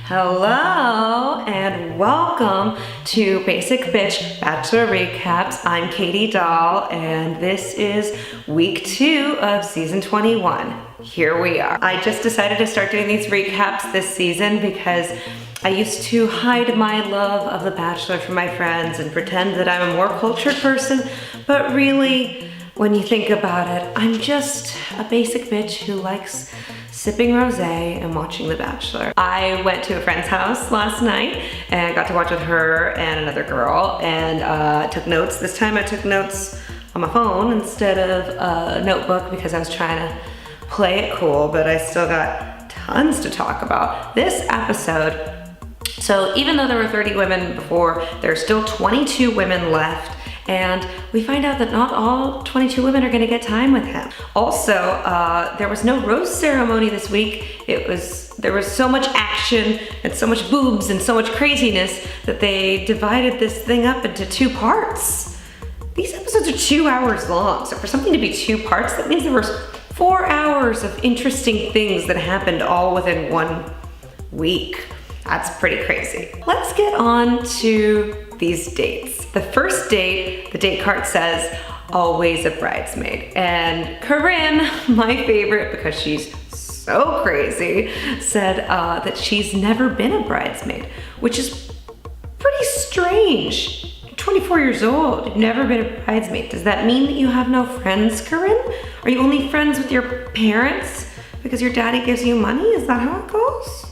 Hello and welcome to Basic Bitch Bachelor Recaps. I'm Katie Dolle and this is week 2 of season 21. Here we are. I just decided to start doing these recaps this season because I used to hide my love of The Bachelor from my friends and pretend that I'm a more cultured person, but really, when you think about it, I'm just a basic bitch who likes sipping rosé and watching The Bachelor. I went to a friend's house last night and got to watch with her and another girl and took notes. This time I took notes on my phone instead of a notebook because I was trying to play it cool, but I still got tons to talk about. This episode, so even though there were 30 women before, there's still 22 women left. And we find out that not all 22 women are gonna get time with him. Also, there was no rose ceremony this week. There was so much action and so much boobs and so much craziness that they divided this thing up into 2 parts. These episodes are 2 hours long, so for something to be 2 parts, that means there was 4 hours of interesting things that happened all within 1 week. That's pretty crazy. Let's get on to these dates. The first date, the date card says, always a bridesmaid. And Corinne, my favorite because she's so crazy, said that she's never been a bridesmaid, which is pretty strange. You're 24 years old, you've never been a bridesmaid. Does that mean that you have no friends, Corinne? Are you only friends with your parents because your daddy gives you money? Is that how it goes?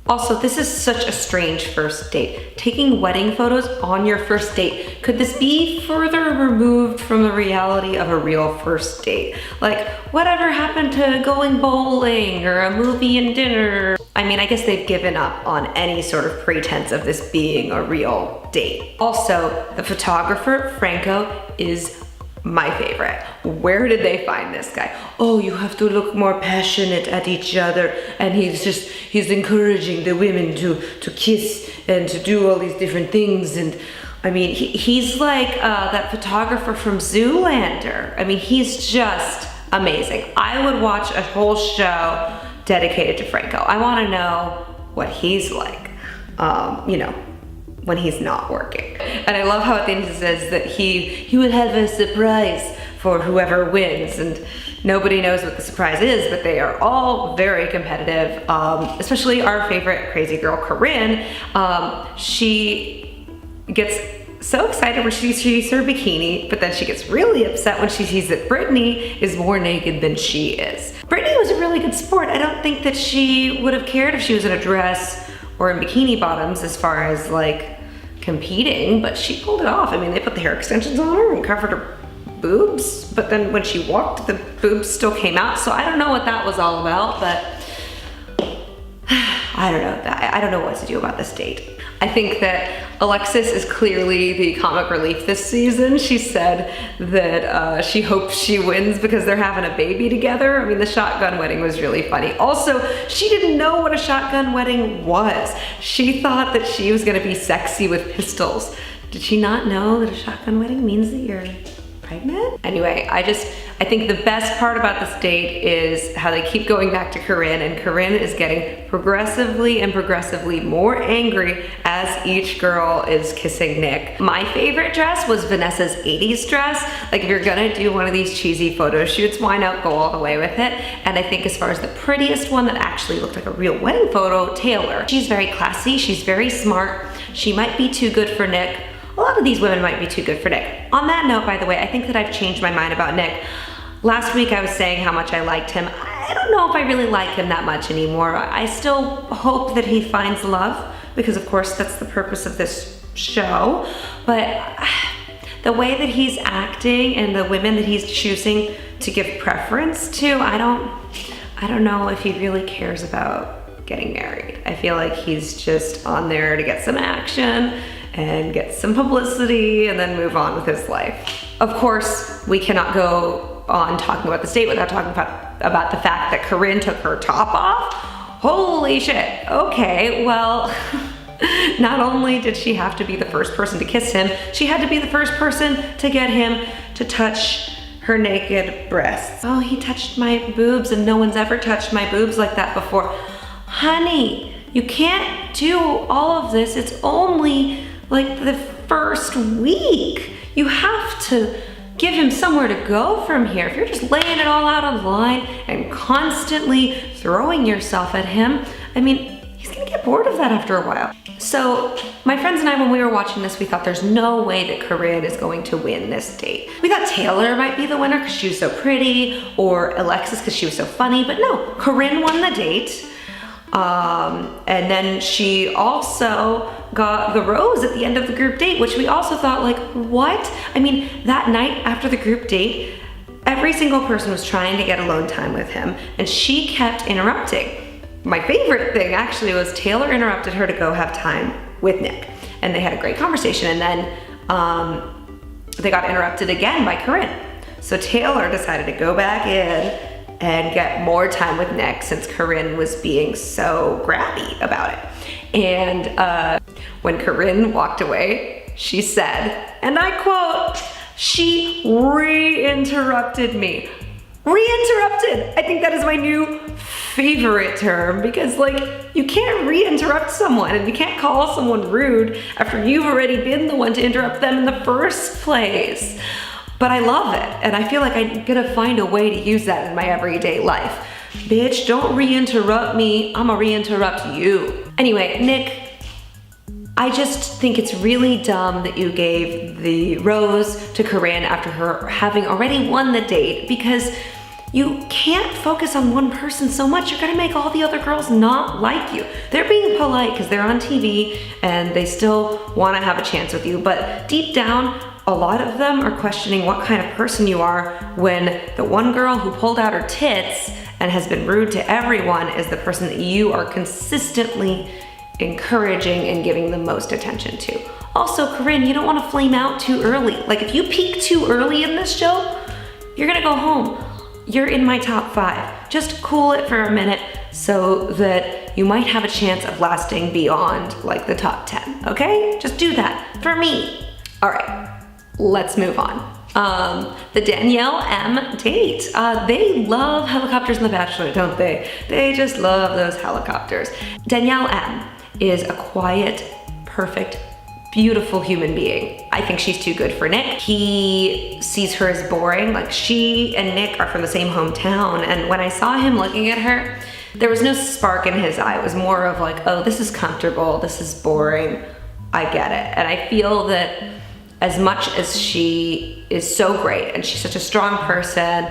Also, this is such a strange first date. Taking wedding photos on your first date. Could this be further removed from the reality of a real first date? Like, whatever happened to going bowling or a movie and dinner? I mean, I guess they've given up on any sort of pretense of this being a real date. Also, the photographer, Franco, is my favorite. Where did they find this guy? Oh, you have to look more passionate at each other, and he's encouraging the women to kiss and to do all these different things. And I mean, he's like that photographer from Zoolander. I mean, he's just amazing. I would watch a whole show dedicated to Franco. I want to know what he's like, you know, when he's not working. And I love how at the end he says that he would have a surprise for whoever wins, and nobody knows what the surprise is, but they are all very competitive, especially our favorite crazy girl, Corinne. She gets so excited when she sees her bikini, but then she gets really upset when she sees that Brittany is more naked than she is. Brittany was a really good sport. I don't think that she would have cared if she was in a dress or in bikini bottoms as far as like competing, but she pulled it off. I mean, they put the hair extensions on her and covered her boobs, but then when she walked, the boobs still came out. So I don't know what that was all about, but I don't know. I don't know what to do about this date. I think that Alexis is clearly the comic relief this season. She said that she hopes she wins because they're having a baby together. I mean, the shotgun wedding was really funny. Also, she didn't know what a shotgun wedding was. She thought that she was gonna be sexy with pistols. Did she not know that a shotgun wedding means that you're pregnant? Anyway, I think the best part about this date is how they keep going back to Corinne, and Corinne is getting progressively more angry as each girl is kissing Nick. My favorite dress was Vanessa's 80s dress. Like, if you're gonna do one of these cheesy photo shoots, why not go all the way with it? And I think as far as the prettiest one that actually looked like a real wedding photo, Taylor. She's very classy, she's very smart. She might be too good for Nick. A lot of these women might be too good for Nick. On that note, by the way, I think that I've changed my mind about Nick. Last week I was saying how much I liked him. I don't know if I really like him that much anymore. I still hope that he finds love, because of course that's the purpose of this show. But the way that he's acting and the women that he's choosing to give preference to, I don't know if he really cares about getting married. I feel like he's just on there to get some action and get some publicity and then move on with his life. Of course, we cannot go on talking about this date without talking about the fact that Corinne took her top off. Holy shit. Okay, well, not only did she have to be the first person to kiss him, she had to be the first person to get him to touch her naked breasts. Oh, he touched my boobs and no one's ever touched my boobs like that before. honey, you can't do all of this. It's only like the first week. You have to give him somewhere to go from here. If you're just laying it all out on the line and constantly throwing yourself at him, I mean, he's gonna get bored of that after a while. So my friends and I, when we were watching this, we thought there's no way that Corinne is going to win this date. We thought Taylor might be the winner because she was so pretty, or Alexis because she was so funny, but no, Corinne won the date. And then she also got the rose at the end of the group date, which we also thought, like, what? I mean, that night after the group date, every single person was trying to get alone time with him, and she kept interrupting. My favorite thing actually was Taylor interrupted her to go have time with Nick, and they had a great conversation, and then they got interrupted again by Corinne. So Taylor decided to go back in and get more time with Nick since Corinne was being so grabby about it. And when Corinne walked away, she said, and I quote, "She re-interrupted me." Re-interrupted! I think that is my new favorite term, because like, you can't re-interrupt someone and you can't call someone rude after you've already been the one to interrupt them in the first place. But I love it, and I feel like I'm gonna find a way to use that in my everyday life. Bitch, don't re-interrupt me, I'ma re-interrupt you. Anyway, Nick, I just think it's really dumb that you gave the rose to Corinne after her having already won the date, because you can't focus on one person so much. You're gonna make all the other girls not like you. They're being polite because they're on TV and they still wanna have a chance with you, but deep down, a lot of them are questioning what kind of person you are when the one girl who pulled out her tits and has been rude to everyone is the person that you are consistently encouraging and giving the most attention to. Also, Corinne, you don't want to flame out too early. Like, if you peak too early in this show, you're gonna go home. You're in my top 5. Just cool it for a minute so that you might have a chance of lasting beyond like the top 10, okay? Just do that for me. All right. Let's move on. The Danielle M date. They love helicopters in The Bachelor, don't they? They just love those helicopters. Danielle M is a quiet, perfect, beautiful human being. I think she's too good for Nick. He sees her as boring. Like, she and Nick are from the same hometown, and when I saw him looking at her, there was no spark in his eye. It was more of like, oh, this is comfortable, this is boring, I get it. And I feel that as much as she is so great and she's such a strong person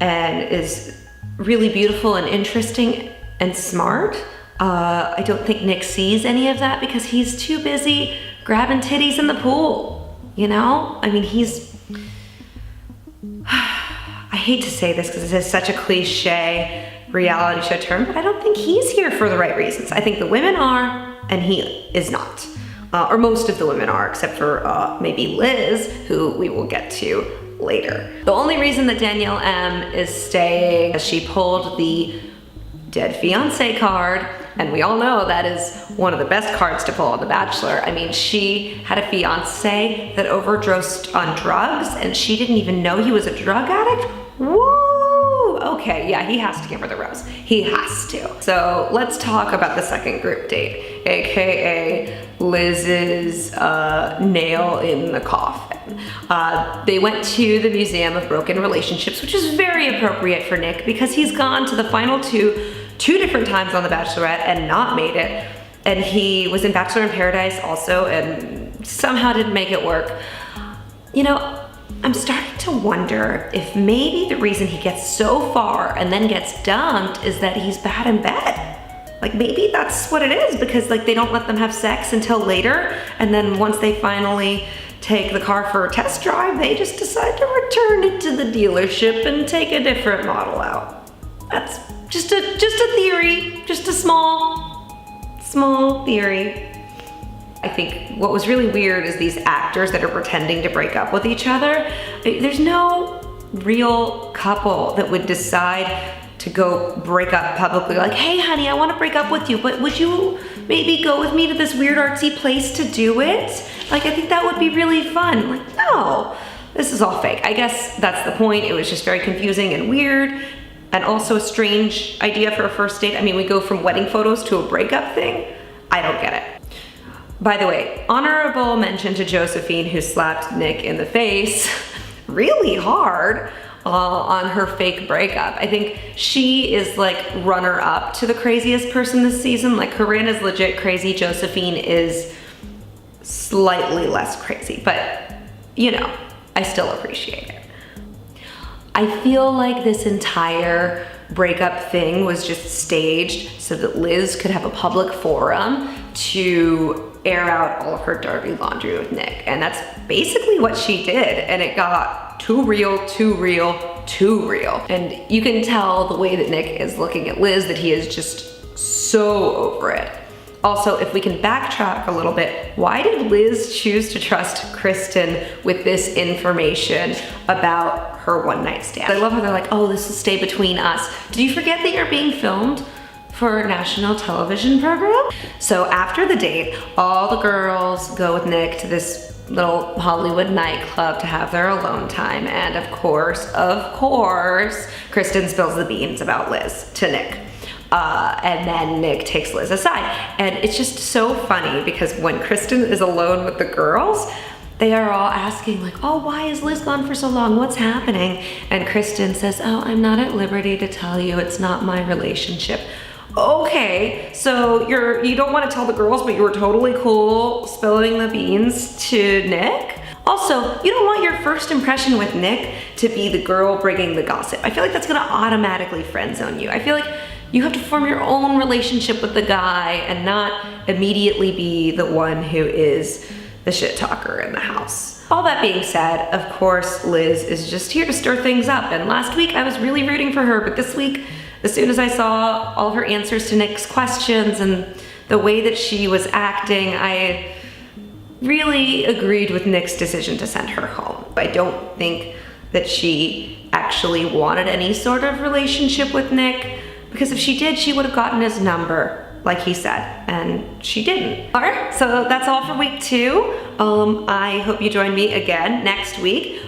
and is really beautiful and interesting and smart, I don't think Nick sees any of that because he's too busy grabbing titties in the pool, you know? I mean, I hate to say this because this is such a cliche reality show term, but I don't think he's here for the right reasons. I think the women are, and he is not. Or most of the women are, except for maybe Liz, who we will get to later. The only reason that Danielle M is staying is she pulled the dead fiance card, and we all know that is one of the best cards to pull on The Bachelor. I mean, she had a fiance that overdosed on drugs, and she didn't even know he was a drug addict. Woo! Okay, yeah, he has to give her the rose. He has to. So let's talk about the second group date, AKA Liz's nail in the coffin. They went to the Museum of Broken Relationships, which is very appropriate for Nick because he's gone to the final two different times on The Bachelorette and not made it. And he was in Bachelor in Paradise also and somehow didn't make it work. You know, I'm starting to wonder if maybe the reason he gets so far and then gets dumped is that he's bad in bed. Like, maybe that's what it is, because like they don't let them have sex until later, and then once they finally take the car for a test drive, they just decide to return it to the dealership and take a different model out. That's just a theory, just a small theory. I think what was really weird is these actors that are pretending to break up with each other. There's no real couple that would decide to go break up publicly, like, hey honey, I want to break up with you, but would you maybe go with me to this weird artsy place to do it? Like, I think that would be really fun. Like, no, this is all fake. I guess that's the point. It was just very confusing and weird. and also a strange idea for a first date. I mean, we go from wedding photos to a breakup thing. I don't get it. By the way, honorable mention to Josephine, who slapped Nick in the face really hard on her fake breakup. I think she is like runner up to the craziest person this season. Like Corinne is legit crazy. Josephine is slightly less crazy, but you know, I still appreciate it. I feel like this entire breakup thing was just staged so that Liz could have a public forum to air out all of her dirty laundry with Nick. And that's basically what she did. And it got too real, too real, too real. And you can tell the way that Nick is looking at Liz that he is just so over it. Also, if we can backtrack a little bit, why did Liz choose to trust Kristen with this information about her one night stand? I love how they're like, oh, this will stay between us. Did you forget that you're being filmed for a national television program? So after the date, all the girls go with Nick to this little Hollywood nightclub to have their alone time. And of course, Kristen spills the beans about Liz to Nick. And then Nick takes Liz aside. And it's just so funny because when Kristen is alone with the girls, they are all asking like, oh, why is Liz gone for so long? What's happening? And Kristen says, oh, I'm not at liberty to tell you. It's not my relationship. Okay, so you don't want to tell the girls, but you were totally cool spilling the beans to Nick? Also, you don't want your first impression with Nick to be the girl bringing the gossip. I feel like that's gonna automatically friend zone you. I feel like you have to form your own relationship with the guy and not immediately be the one who is the shit talker in the house. All that being said, of course, Liz is just here to stir things up. And last week I was really rooting for her, but this week, as soon as I saw all of her answers to Nick's questions and the way that she was acting, I really agreed with Nick's decision to send her home. I don't think that she actually wanted any sort of relationship with Nick, because if she did, she would have gotten his number, like he said, and she didn't. All right, so that's all for week 2. I hope you join me again next week.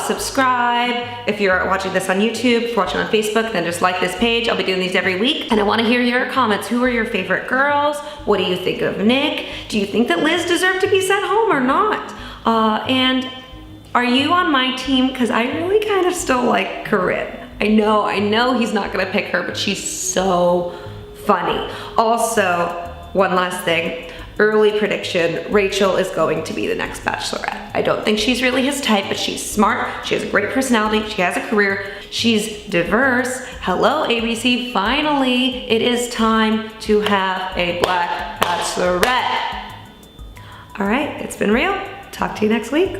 Subscribe if you're watching this on YouTube. If you're watching on Facebook, then just like this page. I'll be doing these every week. And I want to hear your comments. Who are your favorite girls? What do you think of Nick? Do you think that Liz deserved to be sent home or not? And are you on my team? Because I really kind of still like Corinne. I know he's not gonna pick her, but she's so funny. Also, one last thing, early prediction, Rachel is going to be the next Bachelorette. I don't think she's really his type, but she's smart, she has a great personality, she has a career, she's diverse. Hello, ABC, finally, it is time to have a Black Bachelorette. All right, it's been real. Talk to you next week.